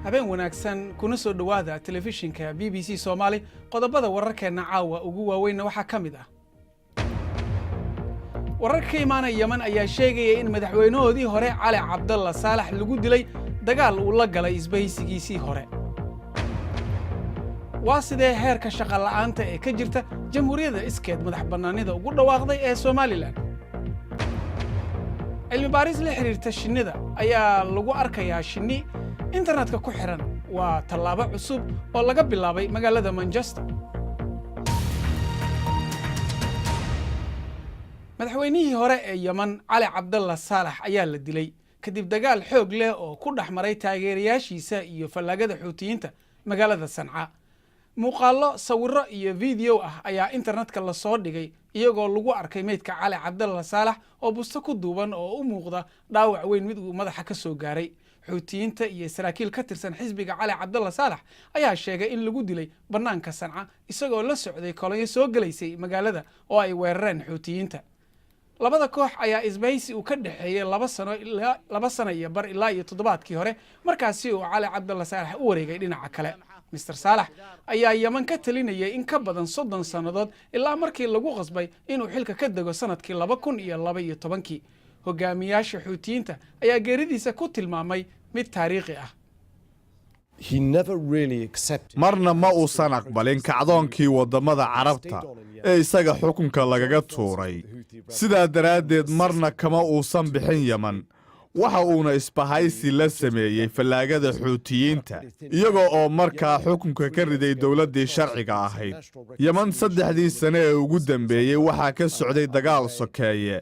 habeen wanaagsan kuna soo dhawaada telefishinka BBC Soomaali qodobada wararkeena caawa ugu waaweyn waxa kamid ah wararka imaanaya Yemen ayaa sheegaya in madaxweynahoodii hore Cali Cabdalla Saalax lagu dilay dagaal uu la galay isbahaysigiisii hore waa sidee heerka shaqo la'aanta ee ka jirta jamhuuriyadda iskeed madax bannaanida ugu dhawaaqday ee Somaliland cilmi baaris la xiriirta shinnida ayaa lagu arkayaa shinni internetka ku xiran waa tallaabo cusub oo laga bilaabay magaalada Manchester madaxweynihii hore ee Yemen Cali Cabdalla Saalax ayaa la dilay kadib dagaal xoog leh oo ku dhaxmaray taageerayaashiisa iyo fallaagada xuutiyiinta magaalada Sanca muuqaallo sawirro iyo video ah ayaa internetka la soo dhigay iyagoo lagu arkay meydka Cali Cabdalla Saalax oo busto ku duuban oo u muuqda dhaawac weyn mid uu madaxa ka soo gaaray xuutiyiinta iyo saraakiil ka tirsan xisbiga Cali Cabdalla Saalax ayaa sheegay in lagu dilay banaanka Sanca isagoo la socday kolonyo soo galaysay magaalada oo ay weerareen xuutiyiinta labada koox ayaa isbahaysi uu ka dhaxeeyay 2 sano iyo bar ilaa iyo toddobaadkii hore markaasi uu Cali Cabdalla Saalax u wareegay dhinaca kale Mr. Saalax ayaa Yemen ka talinayay in ka badan 30 sanadood ilaa markii lagu qasbay inuu xilka ka dago sanadkii 2012 hogaamiyaasha xuutiyiinta ayaa geeridiisa ku tilmaamay mid taariikhi ah marna ma uusan aqbalin kacdoonkii wadamada carabta ee isaga xukunka lagaga tuuray sidaa daraaddeed marna kama uusan bixin Yemen waxa uuna isbahaysi la sameeyay fallaagada xuutiyiinta iyagoo oo markaa xukunka ka riday dawladdii sharciga ahayd Yemen 3 sano ee ugu dambeeyay waxaa ka socday dagaal sokeeye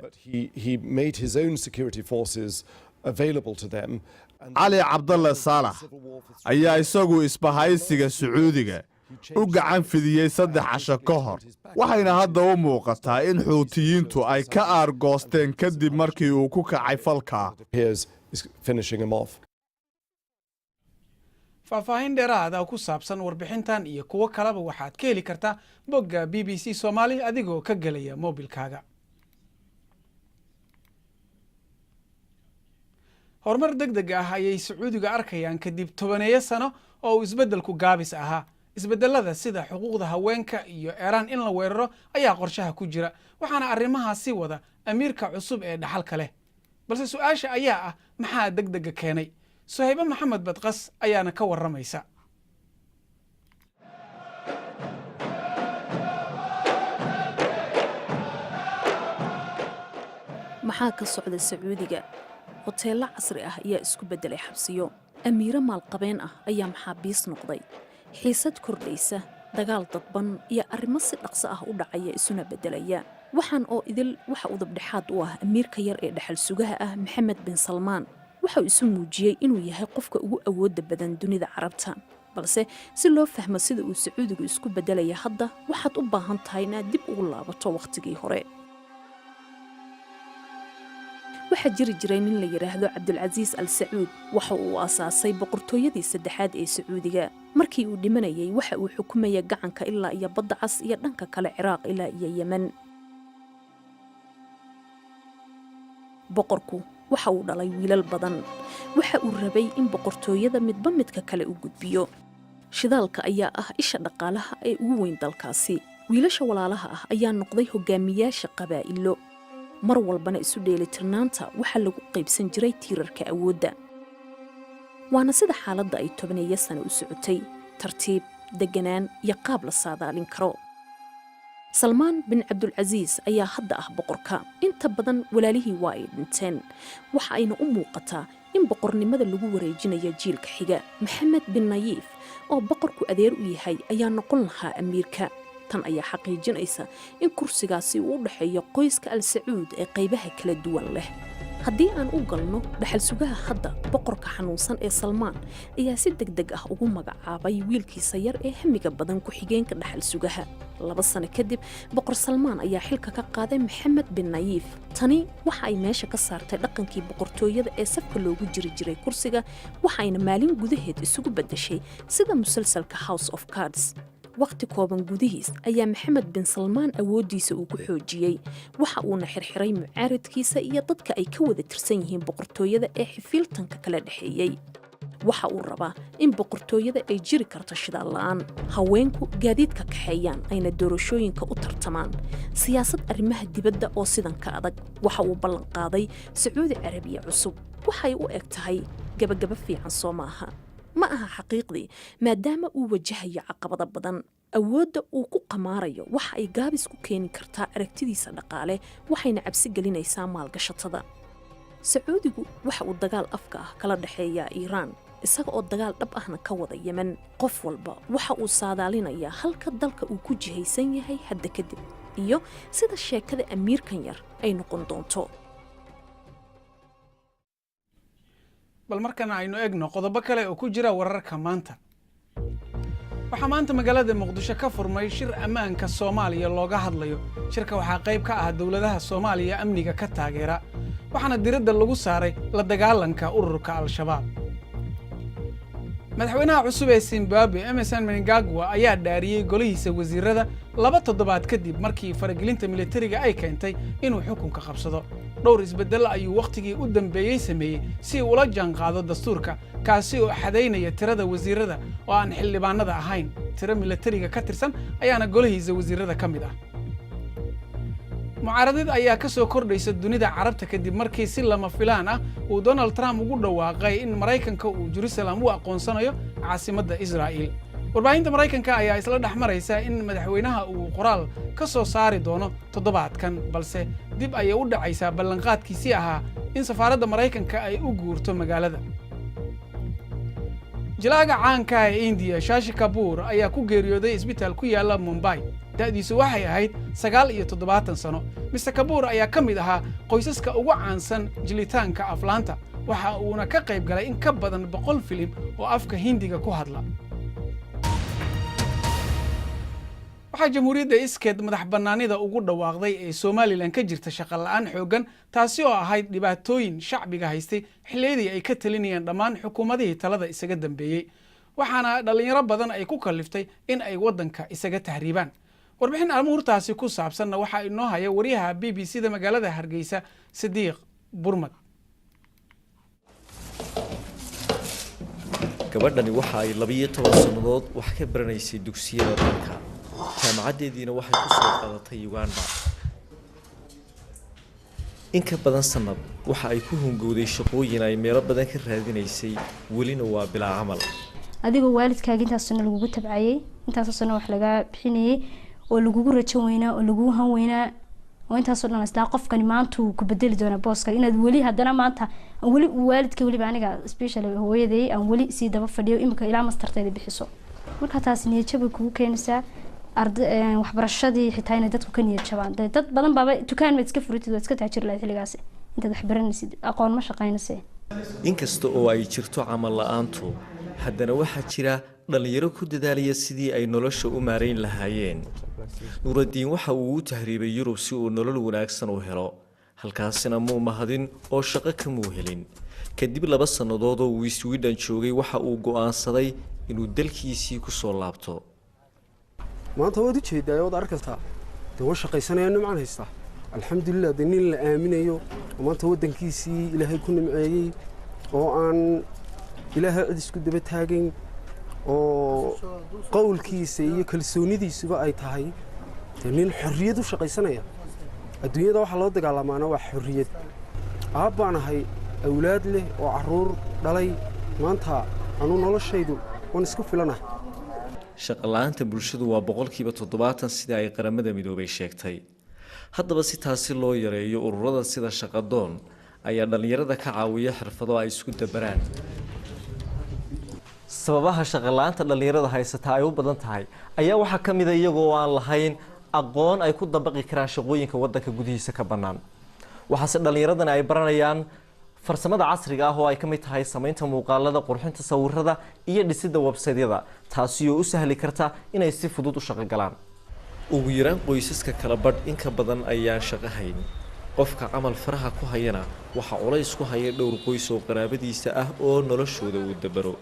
Cali Cabdalla Saalax ayaa isagu isbahaysiga Sacuudiga u gacan fidiyay 3 casho ka hor waxayna hadda u muuqataa in xuutiyiintu ay ka aargoosteen kadib markii uu ku kacay falka faahfaahin dheeraad ah ku saabsan warbixintan iyo kuwa kaleba waxaad ka heli kartaa bogga BBC Soomaali adigoo ka galaya mobilkaaga horumar degdeg ah ayay Sacuudiga arkayaan kadib 10 sano oo isbeddelku gaabis ahaa isbeddelada sida xuquuqda haweenka iyo Iran in la weeraro ayaa qorshaha ku jira waxaana arrimahaasi wada amiirka cusub ee dhaxalka leh balse su'aasha ayaa ah maxaa degdega keenay Suhayba Maxamed Badqas ayaana ka waramaysa maxaa ka socda Sacuudiga hoteelo casri ah ayaa isku bedelay xabsiyo amiiro maalqabeen ah ayaa maxaabiis noqday xiisad kordhaysa dagaal dadban iyo arrimo si dhaqso ah u dhacaya isuna bedelaya waxaan oo idil waxa uu dabdhexaad u ah amiirka yar ee dhaxal sugaha ah Maxamed bin Salmaan waxa uu isu muujiyay inuu yahay qofka ugu awoodda badan dunida Carabta balse si loo fahmo sida uu Sacuudigu isku bedelaya hadda waxaad u baahan tahay inaad dib ugu laabato waqtigii hore waxa jiri jiray nin la yiraahdo Cabdulcaziis Al Sacuud waxa uu aasaasay boqortooyadii saddexaad ee Sacuudiga markii uu dhimanayay waxa uu xukumayay gacanka ilaa iyo badda cas iyo dhanka kale Ciraaq ilaa iyo Yemen boqorku waxa uu dhalay wiilal badan waxa uu rabay in boqortooyada midba midka kale u gudbiyo shidaalka ayaa ah isha dhaqaalaha ee ugu weyn dalkaasi wiilasha walaalaha ah ayaa noqday hogaamiyaasha qabaa'ilo mar walbana isu dheelitirnaanta waxa lagu qaybsan jiray tiirarka awoodda waana sida xaaladda ay 10 sano u socotay tartiib deganaan iyo qaab la saadaalin karo Salmaan bin Cabdulcaziis ayaa hadda ah boqorka inta badan walaalihii waa ay dhinteen waxa ayna u muuqataa in boqornimada lagu wareejinayo jiilka xiga Maxamed bin Nayif oo boqorku adeer u yahay ayaa noqon lahaa amiirka tan ayaa xaqiijinaysa in kursigaasi uu u dhaxeeyo qoyska Al Sacuud ee qaybaha kala duwan leh haddii aan u galno dhaxal sugaha hadda boqorka xanuunsan ee Salmaan ayaa si degdeg ah ugu magacaabay wiilkiisa yar ee hamiga badan ku xigeenka dhaxal sugaha 2 sano kadib boqor Salmaan ayaa xilka ka qaaday Maxamed bin Nayif tani waxa ay meesha ka saartay dhaqankii boqortooyada ee safka loogu jiri jiray kursiga waxayna maalin gudaheed isugu bedeshay sida musalsalka House of Cards waqti kooban gudihiis ayaa Maxamed bin Salmaan awoodiisa uu ku xoojiyay waxa uu xirxiray mucaaradkiisa iyo dadka ay ka wada tirsan yihiin boqortooyada ee xifiltanka kala dhaxeeyay waxa uu rabaa in boqortooyada ay jiri karto shidaal la'aan haweenku gaadiidka kaxeeyaan ayna doorashooyinka u tartamaan siyaasad arrimaha dibadda oo sidan ka adag waxa uu ballan qaaday sacuudi carabiya cusub waxay u eg tahay gabagaba fiican soo maaha ma aha xaqiiqdii maadaama uu wajahayo caqabada badan awoodda uu ku qamaarayo waxa ay gaabis ku keeni kartaa aragtidiisa dhaqaale waxayna cabsi gelinaysaa maalgashatada sacuudigu waxa uu dagaal afka ah kala dhexeeyaa iiraan isaga oo dagaal dhab ahna ka wada yemen qof walba waxa uu saadaalinayaa halka dalka uu ku jihaysan yahay hadda kadib iyo sida sheekada amiirkan yar ay noqon doonto bal markana aynu eegno qodobo kale oo ku jira wararka maanta waxaa maanta magaalada muqdisho ka furmay shir ammaanka soomaaliya looga hadlayo shirka waxaa qayb ka ah dowladaha soomaaliya amniga ka taageera waxaana diradda lagu saaray la dagaalanka ururka al-shabaab madaxweynaha cusub ee Zimbabwe Emmerson Mnangagwa ayaa dhaariyay golihiisa wasiirada 2 toddobaad kadib markii faragelinta militariga ay keentay inuu xukunka qabsado dhowr isbedel ayuu waqtigii u dambeeyay sameeyay si uu la jaanqaado dastuurka kaasi oo xadeynaya tirada wasiirada oo aan xildhibaanada ahayn tiro militariga ka tirsan ayaana golihiisa wasiirada ka mid ah mucaaradid ayaa ka soo kordhaysa dunida carabta kadib markii si lama filaan ah uu Donald Trump ugu dhawaaqay in Mareykanka uu Jerusalem u aqoonsanayo caasimadda Israa'iil warbaahinta Mareykanka ayaa isla dhaxmaraysa in madaxweynaha uu qoraal ka soo saari doono toddobaadkan balse dib ayay u dhacaysaa ballanqaadkiisii ahaa in safaaradda Mareykanka ay u guurto magaalada jilaaga caanka ee India Shashi Kapoor ayaa ku geeriyooday isbitaal ku yaala Mumbai da'diisu waxay ahayd 79 sano Mr Kapoor ayaa ka mid ahaa qoysaska ugu caansan jilitaanka aflaanta waxa uuna ka qayb galay in ka badan 100 filim oo afka Hindiga ku hadla waxaa jamhuuriyadda iskeed madax bannaanida ugu dhawaaqday ee Somaliland ka jirta shaqo la'aan xoogan taasi oo ahayd dhibaatooyin shacbiga haystay xilliyeedii ay ka talinayeen dhammaan xukuumadihii talada isaga dambeeyay waxaana dhalinyaro badan ay ku kaliftay in ay waddanka isaga tahriibaan warbixin armuurtaasi ku saabsanna waxa inoo haya wariyaha BBC-da magaalada Hargeysa Sidiiq Burmad gabadhani waxa ay 12 sanadood wax ka baranaysay dugsiyada dalka jaamacadeediina waxay ku soo qaadatay Uganda in ka badan sanad waxa ay ku hungowday shaqooyin ay meelo badan ka raadinaysay welina waa bilaa amal adigoo waalidkaaga intaas sano lagugu tabcayay intaas sano wax laga bixinayay oo lagugu rajo weynaa oo lagugu han weynaa oo intaas oo dhan isla qofkani maanta uu ku bedeli doona booska inaad wali hadana maanta wali waalidka wali aniga special hooyaday aan wali si daba fadhiyo imika ilaa masterteeda bixiso marka taas niyad jab kugu keenaysaa waxbarashadii xitaa inay dadku ka niyad jabaan dad badan baba dukaan mid iska furitid oo iska taajir lahayd xilligaas inta wax baranaysid aqoon ma shaqaynaysaa inkasta oo ay jirto camal la'aantu haddana waxaa jira dhalinyaro ku dadaalaya sidii ay nolosha u maareyn lahaayeen nuuraddiin waxa uu u tahriibay Yurub si uu nolol wanaagsan u helo halkaasina muu mahadin oo shaqo kamuu helin kadib 2 sanadood oo uu Sweden joogay waxa uu go'aansaday inuu dalkiisii ku soo laabto maanta waad u jeedaa oo arkaysaa dawlad shaqaysanaya nimcan haysta alxamdulillah dadin la aaminayo maanta wadankiisii ilaahay ku nimceeyay oo aan ilaahay cid isku daba taagin oo qowlkiisa iyo kalsoonidiisuba ay tahay nin xorriyad u shaqaysanaya adduunyada waxa loo dagaalamaana waa xorriyad aabbaanahay awlaad leh oo caruur dhalay maanta anu noloshaydu waan isku filanahay shaqo la'aanta bulshadu waa 70% sida ay qaramada midoobay sheegtay haddaba si taasi loo yareeyo ururada sida shaqadoon ayaa dhalinyarada ka caawiya xirfado ay isku dabaraan sababaha shaqo la'aanta dhalinyarada haysata ay u badan tahay ayaa waxa kamid ah iyagoo aan lahayn aqoon ay ku dabaqi karaan shaqooyinka wadanka gudihiisa ka banaan waxaase dhalinyaradan ay baranayaan farsamada casriga ah oo ay kamid tahay samaynta muuqaalada qurxinta sawirada iyo dhisidda website-yada taasi oo u sahli karta inay si fudud u shaqo galaan ugu yaraan qoysaska kala badh in ka badan ayaan shaqo hayn qofka camal faraha ku hayana waxa culays ku haya dhowr qoys oo qaraabadiisa ah oo noloshooda uu dabaro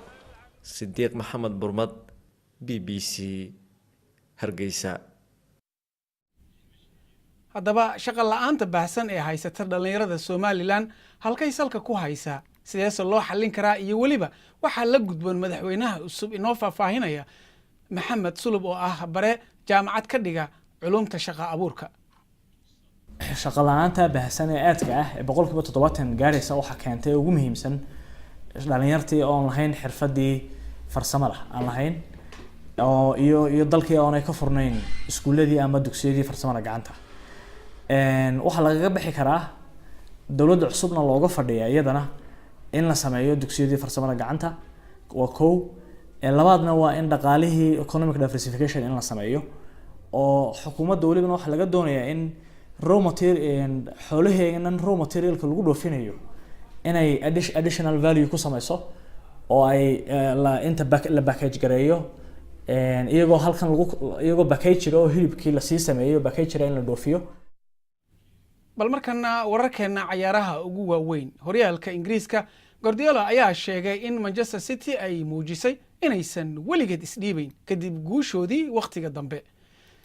Sidiiq Maxamed Burmad BBC Hargeysa haddaba shaqo la'aanta baahsan ee haysata dhalinyarada Somaliland halkay salka ku haysaa sideese loo xallin karaa iyo weliba waxaa la gudboon madaxweynaha cusub inoo faahfaahinaya maxamed sulub oo ah bare jaamacad ka dhiga culumta shaqo abuurka. shaqo la'aanta baahsan ee aadka ah ee 70% gaaraysa waxa keentay ugu muhiimsan dhalinyartii oo aan lahayn xirfadii farsamada aan lahayn oo iyo dalkii oo ay ka furnayn iskuuladii ama dugsiyadii farsamada gacanta waxa laga bixi karaa dawladda cusubna looga fadhiyaa iyadana in la sameeyo dugsiyadii farsamada gacanta waa koow labaadna waa in dhaqaalihii economic diversification in la sameeyo oo xukuumadda walibana waxa laga doonayaa in raw material xoolaheegan raw materialka lagu dhoofinayo inay additional value ku samayso oo ay la package gareeyo iyagoo halkan iyagoo package oo hilibkii la sii sameeyo package in la dhoofiyo. bal markana wararkeena ciyaaraha ugu waaweyn horyaalka Ingiriiska Guardiola ayaa sheegay in Manchester City ay muujisay inaysan weligeed isdhiibayn kadib guushoodii waqtiga dambe.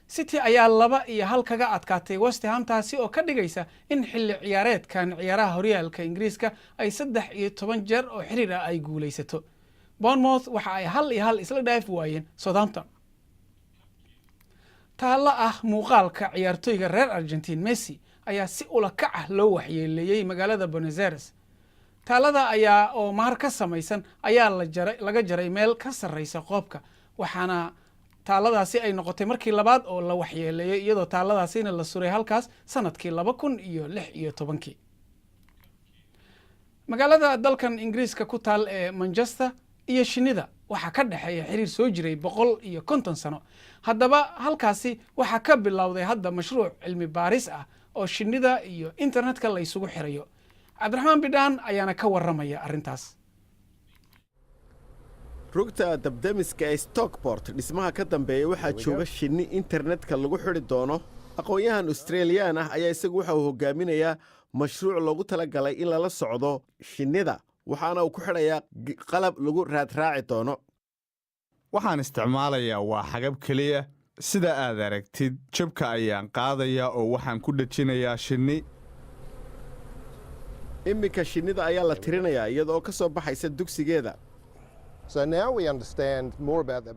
City ayaa 2-1 kaga adkaatay West Ham taasi oo ka dhigaysa in xilli ciyaareedkan ciyaaraha horyaalka Ingiriiska ay 13 jeer oo xiriir ah ay guuleysato. Bournemouth waxa ay 1-1 isla dhaaf waayeen Southampton. taalla ah muuqaalka ciyaartoyga reer Argentine Messi ayaa si ula kac ah loo waxyeeleeyay magaalada Buenos Aires. taalada ayaa oo maar ka samaysan ayaa laga jaray meel ka sarreysa qoobka waxaana taaladaasi ay noqotay markii labaad oo la waxyeeleeyay iyadoo taaladaasina la suray halkaas sanadkii 2016. magaalada dalkan Ingiriiska ku taal ee Manchester iyo Shinnida waxa ka dhaxeeya xiriir soo jiray 150 sano. haddaba halkaasi waxa ka bilowday hadda mashruuc cilmi baaris ah oo Shinnida iyo internetka la isugu xirayo. Cabdiraxmaan Bidhaan ayaana ka waramaya arrintaas. rugta dabdamiska ee Stockport dhismaha ka dambeeya waxaa jooga shinni internetka lagu xiri doono. aqoonyahan Australian ah ayaa isagu waxa uu hogaaminayaa mashruuc loogu talagalay in lala socdo shinnida waxaana uu ku xidhayaa qalab lagu raadraaci doono. waxaan isticmaalayaa waa xagab keliya sida aad aragtid jabka ayaan qaadayaa oo waxaan ku dhajinayaa shinni. iminka shinnida ayaa la tirinayaa iyadoo ka soo baxaysa dugsigeeda.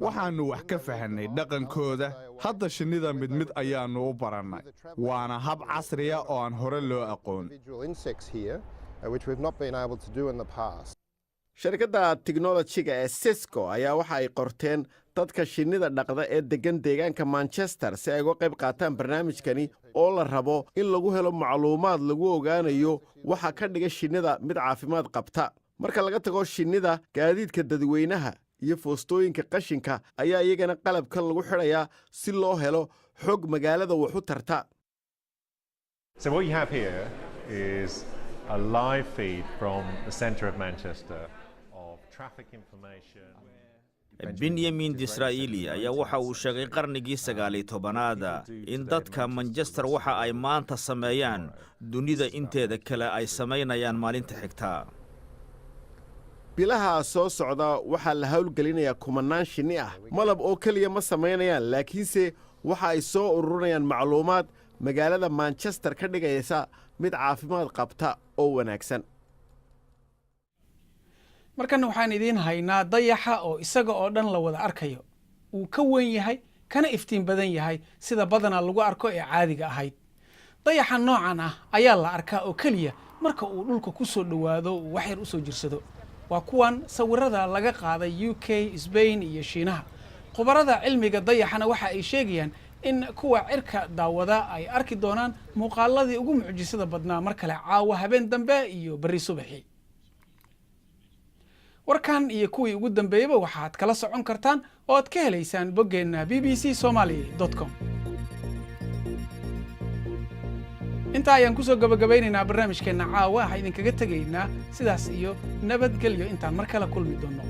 waxaannu wax ka fahanay dhaqankooda hadda shinnida mid ayaannu u barannay waana hab casriya oo aan hore loo aqoon. shirkadda tiknolojiga ee Cisco ayaa waxa ay qorteen dadka shinnida dhaqda ee degan deegaanka Manchester si ay uga qayb qaataan barnaamijkani oo la rabo in lagu helo macluumaad lagu ogaanayo waxa ka dhiga shinnida mid caafimaad qabta. marka laga tago shinnida gaadiidka dadweynaha iyo foostooyinka qashinka ayaa iyagana qalabkan lagu xidhayaa si loo helo xog magaalada wax u tarta. So what you have here is a live feed from the center of Manchester of traffic information. Benjamin Disraeli ayaa waxa uu sheegay qarnigii 19aad in dadka Manchester waxa ay maanta sameeyaan dunida inteeda kale ay sameynayaan maalinta xigta. bilaha soo socda waxa la hawlgelinayaa kumanaan shinni ah. malab oo kaliya ma sameynayaan laakiinse waxa ay soo ururinayaan macluumaad magaalada Manchester ka dhigaysa mid caafimaad qabta oo wanaagsan. markan waxaan idiin haynaa dayaxa oo isaga oo dhan la wada arkayo uu ka weyn yahay kana iftiin badan yahay sida badanaa lagu arko ee caadiga ahayd. dayaxa noocan ah ayaa la arkaa oo kaliya marka uu dhulka ku soo dhawaado uu wax yar u soo jirsado. waa kuwan sawirada laga qaaday UK, Spain iyo Shiinaha. khubarada cilmiga dayaxana waxa ay sheegayaan in kuwa cirka daawada ay arki doonaan muuqaaladii ugu mucjisada badnaa mar kale caawa habeen dambe iyo bari subaxii. warkan iyo kuwii ugu dambeeyaba waxaad kala socon kartaan oo aad ka helaysaan boggeena bbcsomali.com. inta ayaan ku soo gabagabaynaynaa barnaamijkeena caawa waxaan idinkaga tegaynaa sidaas iyo nabadgelyo intaan mar kale kulmi doono.